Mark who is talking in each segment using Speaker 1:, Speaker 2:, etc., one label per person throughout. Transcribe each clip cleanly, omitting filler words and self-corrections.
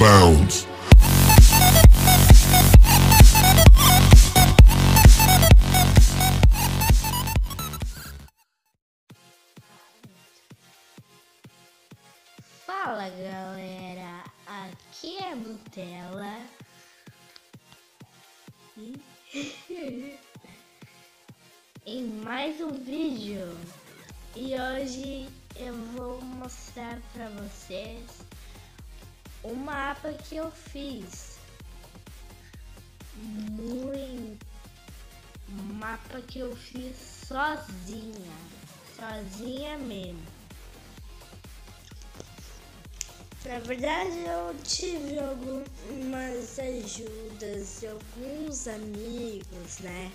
Speaker 1: bounds.
Speaker 2: Fala galera, aqui é Nutella em mais um vídeo, e hoje eu vou mostrar pra vocês o mapa que eu fiz. Um mapa que eu fiz sozinha mesmo. Na verdade, eu tive algumas ajudas de alguns amigos, né?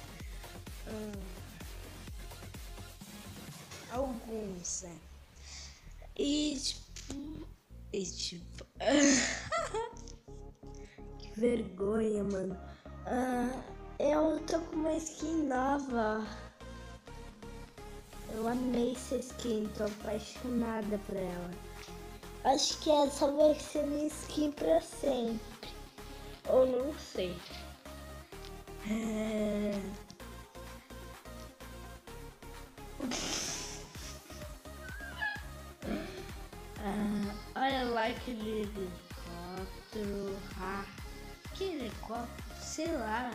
Speaker 2: Alguns, né? E tipo... Que vergonha, mano. Eu tô com uma skin nova. Eu amei essa skin, tô apaixonada por ela. Acho que essa vai ser minha skin pra sempre. Ou não sei. Olha lá aquele helicóptero. Que helicóptero? Sei lá.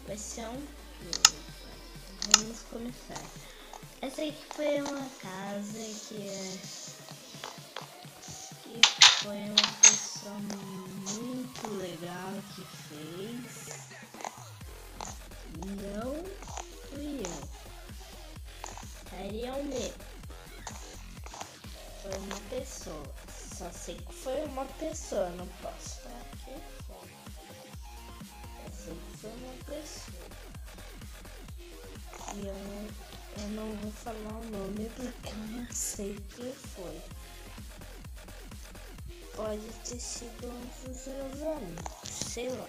Speaker 2: Vai ser um... Vamos começar. Essa aqui foi uma casa que foi uma pessoa muito legal que fez. Não fui eu. Seria o meu. Foi uma pessoa. Só sei que foi uma pessoa. Não posso falar quem foi. Eu sei que foi uma pessoa. E eu não vou falar o nome porque eu não sei quem foi. Pode ter sido um dos meus amigos, sei lá.